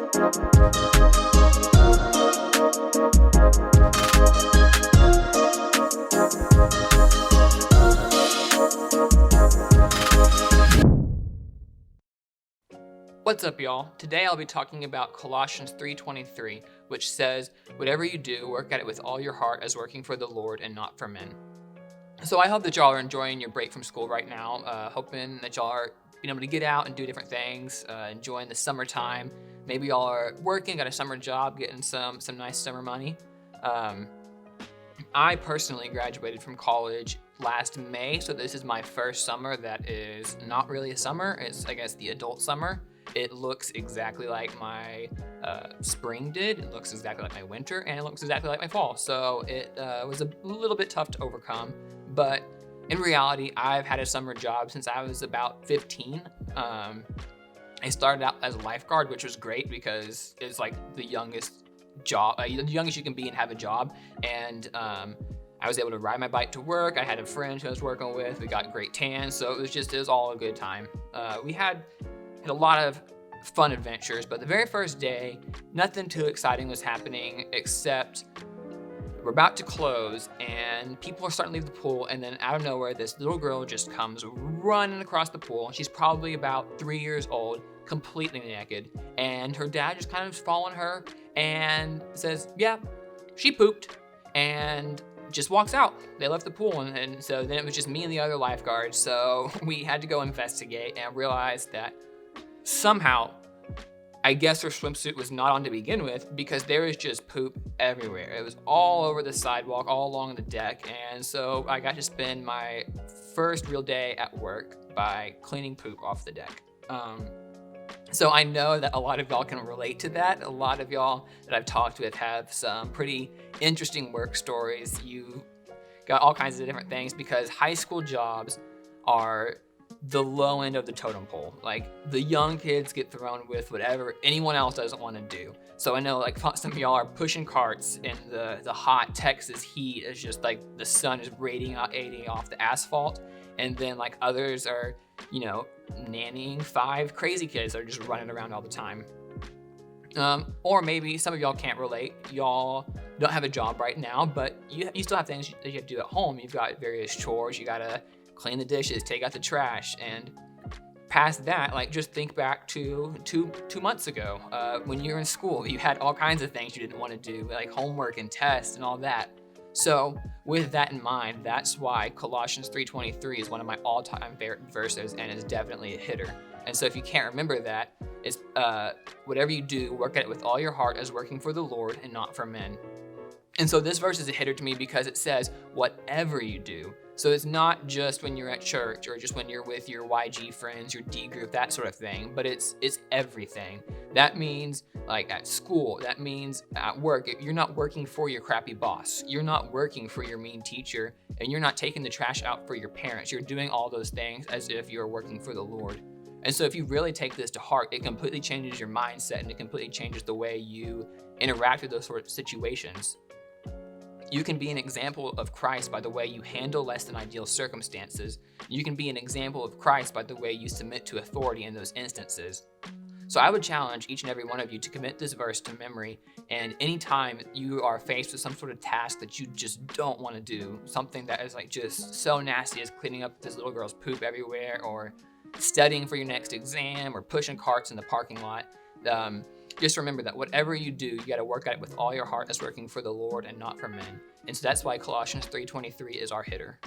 What's up, y'all? Today I'll be talking about Colossians 3:23, which says, "Whatever you do, work at it with all your heart as working for the Lord and not for men." So I hope that y'all are enjoying your break from school right now, hoping that y'all are being able to get out and do different things, enjoying the summertime. Maybe y'all are working, got a summer job, getting some nice summer money. I personally graduated from college last May, so this is my first summer that is not really a summer. It's, I guess, the adult summer. It looks exactly like my spring did. It looks exactly like my winter, and it looks exactly like my fall. So it was a little bit tough to overcome, but in reality, I've had a summer job since I was about 15. I started out as a lifeguard, which was great because it's like the youngest job, the youngest you can be and have a job. And I was able to ride my bike to work. I had a friend who I was working with. We got great tan, so it was all a good time. We had a lot of fun adventures, but the very first day, nothing too exciting was happening except we're about to close and people are starting to leave the pool, and then out of nowhere, this little girl just comes running across the pool. She's probably about 3 years old, completely naked, and her dad just kind of following her and says, "Yeah, she pooped," and just walks out. They left the pool, and so then it was just me and the other lifeguards. So we had to go investigate and realized that somehow, I guess her swimsuit was not on to begin with, because there was just poop everywhere. It was all over the sidewalk, all along the deck, and so I got to spend my first real day at work by cleaning poop off the deck. So I know that a lot of y'all can relate to that. A lot of y'all that I've talked with have some pretty interesting work stories. You got all kinds of different things, because high school jobs are the low end of the totem pole. Like, the young kids get thrown with whatever anyone else doesn't want to do. So I know, like, some of y'all are pushing carts in the hot Texas heat. It's just like the sun is radiating off the asphalt, and then like others are, nannying 5 crazy kids that are just running around all the time. Or maybe some of y'all can't relate. Y'all don't have a job right now, but you still have things that you have to do at home. You've got various chores. You gotta clean the dishes, take out the trash, and past that, like, just think back to two months ago, when you were in school. You had all kinds of things you didn't want to do, like homework and tests and all that. So with that in mind, that's why Colossians 3:23 is one of my all-time favorite verses, and is definitely a hitter. And so if you can't remember that, it's whatever you do, work at it with all your heart as working for the Lord and not for men. And so this verse is a hitter to me because it says, whatever you do. So it's not just when you're at church or just when you're with your YG friends, your D group, that sort of thing, but it's everything. That means, like, at school, that means at work. You're not working for your crappy boss. You're not working for your mean teacher, and you're not taking the trash out for your parents. You're doing all those things as if you're working for the Lord. And so if you really take this to heart, it completely changes your mindset, and it completely changes the way you interact with those sort of situations. You can be an example of Christ by the way you handle less than ideal circumstances. You can be an example of Christ by the way you submit to authority in those instances. So I would challenge each and every one of you to commit this verse to memory, and anytime you are faced with some sort of task that you just don't want to do, something that is like just so nasty as cleaning up this little girl's poop everywhere, or studying for your next exam, or pushing carts in the parking lot, just remember that whatever you do, you got to work at it with all your heart as working for the Lord and not for men. And so that's why Colossians 3:23 is our hitter.